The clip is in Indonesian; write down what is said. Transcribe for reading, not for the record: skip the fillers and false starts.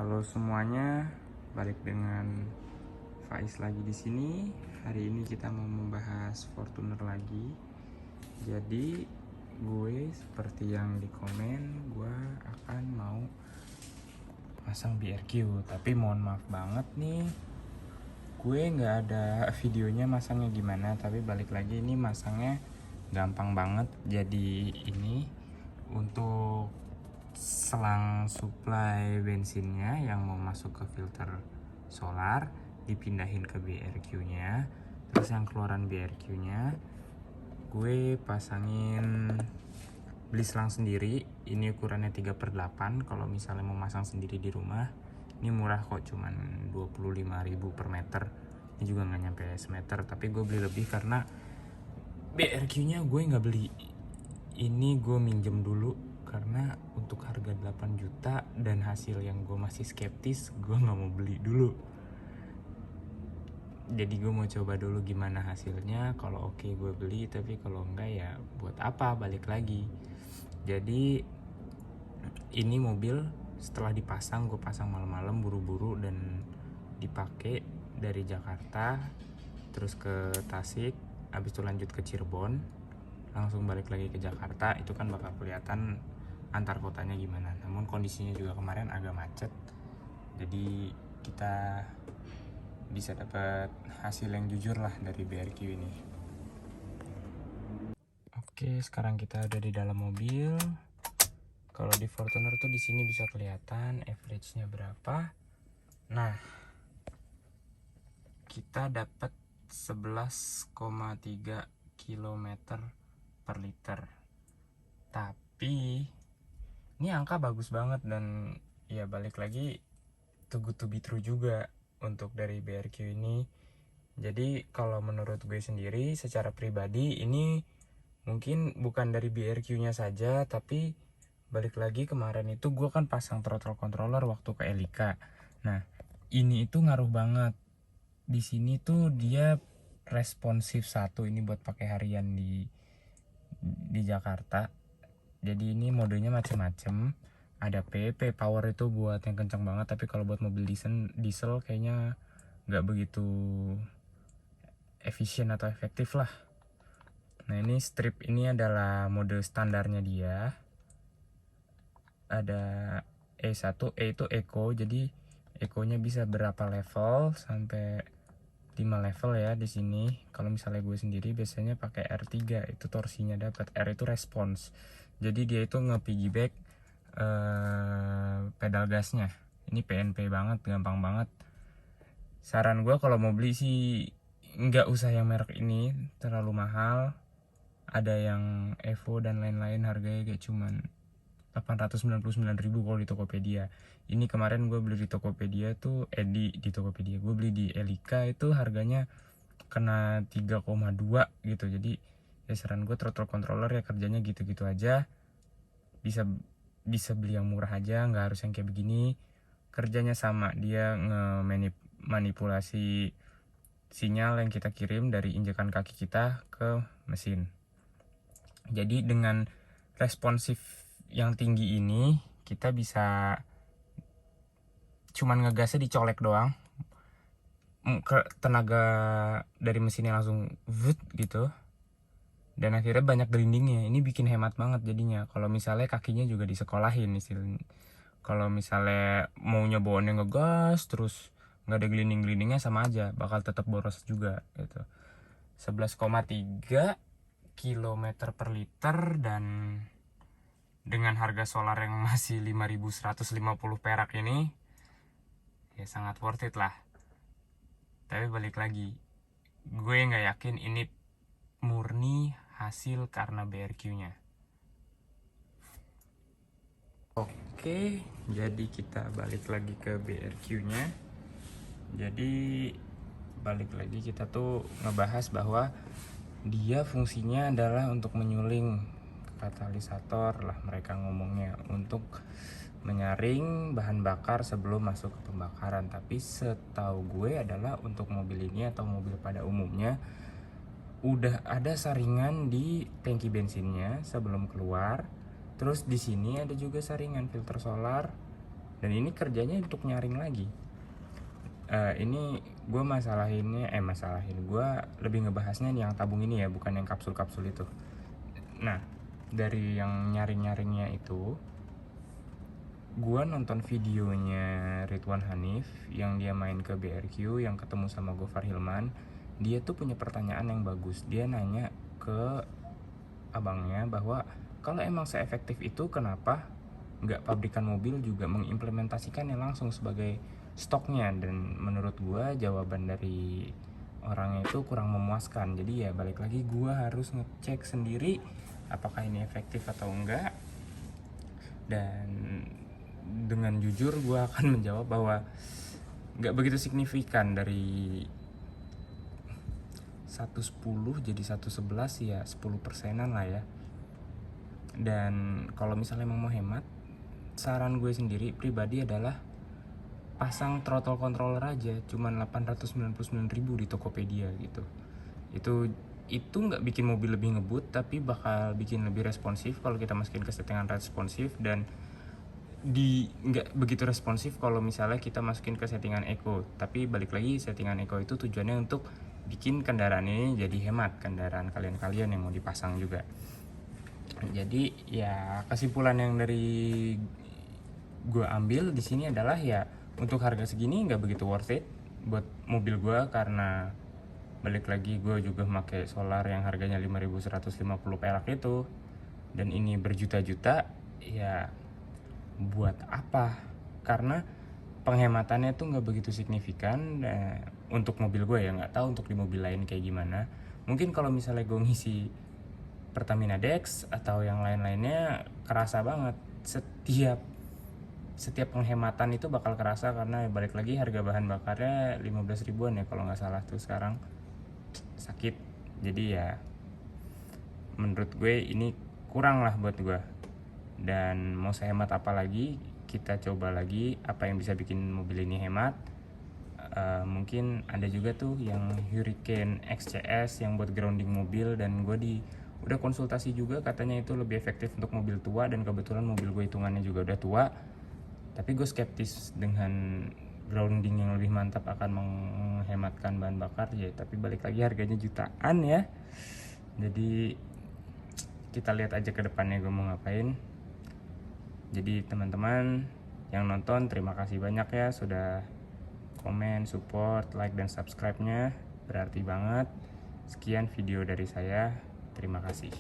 Halo semuanya, balik dengan Faiz lagi di sini. Hari ini kita mau membahas Fortuner lagi. Jadi gue seperti yang di komen, gue akan mau pasang BRQ. Tapi mohon maaf banget nih, gue nggak ada videonya masangnya gimana. Tapi balik lagi ini masangnya gampang banget. Jadi ini untuk selang suplai bensinnya yang mau masuk ke filter solar dipindahin ke BRQ nya, terus yang keluaran BRQ nya gue pasangin, beli selang sendiri. Ini ukurannya 3/8. Kalau misalnya mau masang sendiri di rumah ini murah kok, cuman 25.000 per meter. Ini juga nggak nyampe semeter, tapi gue beli lebih karena BRQ nya gue nggak beli, ini gue minjem dulu karena untuk harga 8 juta dan hasil yang gue masih skeptis, gue nggak mau beli dulu. Jadi gue mau coba dulu gimana hasilnya. Kalau oke gue beli, tapi kalau enggak ya buat apa balik lagi. Jadi ini mobil setelah dipasang, gue pasang malam-malam buru-buru dan dipakai dari Jakarta terus ke Tasik, habis itu lanjut ke Cirebon, langsung balik lagi ke Jakarta. Itu kan bakal kelihatan antar kotanya gimana. Namun kondisinya juga kemarin agak macet, jadi kita bisa dapat hasil yang jujur lah dari BRQ ini. Oke, sekarang kita ada di dalam mobil. Kalau di Fortuner tuh di sini bisa kelihatan average-nya berapa. Nah, kita dapat 11,3 km per liter. Tapi ini angka bagus banget, dan ya balik lagi too good to be true juga untuk dari BRQ ini. Jadi kalau menurut gue sendiri secara pribadi ini mungkin bukan dari BRQ nya saja, tapi balik lagi kemarin itu gue kan pasang throttle controller waktu ke Elika. Nah ini itu ngaruh banget. Di sini tuh dia responsif satu, ini buat pakai harian di Jakarta. Jadi ini modenya macem-macem. Ada PP power itu buat yang kencang banget, tapi kalau buat mobil diesel kayaknya nggak begitu efisien atau efektif lah. Nah ini strip ini adalah mode standarnya dia. Ada E1, E itu Eco, jadi Eco-nya bisa berapa level, sampai 5 level ya di sini. Kalau misalnya gue sendiri biasanya pakai R3, itu torsinya dapat. R itu response. Jadi dia itu nge-piggyback pedal gasnya. Ini PNP banget, gampang banget. Saran gue kalau mau beli sih nggak usah yang merek ini, terlalu mahal. Ada yang Evo dan lain-lain harganya kayak cuman 899.000 kalau di Tokopedia. Ini kemarin gue beli di Tokopedia tuh, di Tokopedia gue beli di Elika itu harganya kena 3,2 gitu. Jadi ya saran gue throttle controller ya kerjanya gitu-gitu aja. Bisa beli yang murah aja, nggak harus yang kayak begini. Kerjanya sama, dia manipulasi sinyal yang kita kirim dari injekan kaki kita ke mesin. Jadi dengan responsif yang tinggi ini kita bisa cuman ngegasnya dicolek doang, tenaga dari mesinnya langsung vut gitu, dan akhirnya banyak grindingnya. Ini bikin hemat banget jadinya. Kalau misalnya kakinya juga disekolahin istilahnya. Kalau misalnya maunya bawaannya ngegas terus nggak ada glinding-glindingnya, sama aja bakal tetap boros juga gitu. 11,3 km per liter, dan dengan harga solar yang masih 5.150 perak ini ya sangat worth it lah. Tapi balik lagi, gue nggak yakin ini murni hasil karena BRQ nya. Oke, jadi kita balik lagi ke BRQ nya. Jadi balik lagi kita tuh ngebahas bahwa dia fungsinya adalah untuk menyuling katalisator lah, mereka ngomongnya, untuk menyaring bahan bakar sebelum masuk ke pembakaran. Tapi setahu gue adalah untuk mobil ini atau mobil pada umumnya udah ada saringan di tangki bensinnya sebelum keluar. Terus di sini ada juga saringan filter solar, dan ini kerjanya untuk nyaring lagi. Ini gue masalahin, gue lebih ngebahasnya yang tabung ini ya, bukan yang kapsul-kapsul itu. Nah, dari yang nyaring-nyaringnya itu, gue nonton videonya Ridwan Hanif yang dia main ke BRQ, yang ketemu sama Gofar Hilman. Dia tuh punya pertanyaan yang bagus. Dia nanya ke abangnya bahwa kalau emang seefektif itu, kenapa nggak pabrikan mobil juga mengimplementasikannya langsung sebagai stoknya. Dan menurut gue jawaban dari orangnya itu kurang memuaskan. Jadi ya balik lagi, gue harus ngecek sendiri apakah ini efektif atau enggak. Dan dengan jujur gue akan menjawab bahwa nggak begitu signifikan. Dari 110 jadi 111 ya 10%-an lah ya. Dan kalau misalnya mau hemat, saran gue sendiri pribadi adalah pasang throttle controller aja, cuman 899.000 di Tokopedia gitu. Itu nggak bikin mobil lebih ngebut, tapi bakal bikin lebih responsif kalau kita masukin ke settingan responsif. Dan nggak begitu responsif kalau misalnya kita masukin ke settingan eco. Tapi balik lagi, settingan eco itu tujuannya untuk bikin kendaraan ini jadi hemat, kendaraan kalian yang mau dipasang juga. Jadi ya kesimpulan yang dari gue ambil di sini adalah ya untuk harga segini nggak begitu worth it buat mobil gue, karena balik lagi gue juga pakai solar yang harganya 5.150 perak itu, dan ini berjuta-juta. Ya buat apa? Karena penghematannya tuh nggak begitu signifikan untuk mobil gue ya. Nggak tahu untuk di mobil lain kayak gimana. Mungkin kalau misalnya gue ngisi Pertamina Dex atau yang lain-lainnya kerasa banget. Setiap penghematan itu bakal kerasa, karena balik lagi harga bahan bakarnya 15 ribuan ya kalau nggak salah tuh sekarang. Sakit. Jadi ya menurut gue ini kurang lah buat gue. Dan mau saya hemat apa lagi, kita coba lagi apa yang bisa bikin mobil ini hemat. Mungkin ada juga tuh yang Hurricane XCS yang buat grounding mobil, dan gue udah konsultasi juga, katanya itu lebih efektif untuk mobil tua. Dan kebetulan mobil gue hitungannya juga udah tua, tapi gue skeptis dengan grounding yang lebih mantap akan menghematkan bahan bakar ya. Tapi balik lagi harganya jutaan ya, jadi kita lihat aja ke depannya gue mau ngapain. Jadi teman-teman yang nonton, terima kasih banyak ya sudah komen, support, like, dan subscribe-nya, berarti banget. Sekian video dari saya, terima kasih.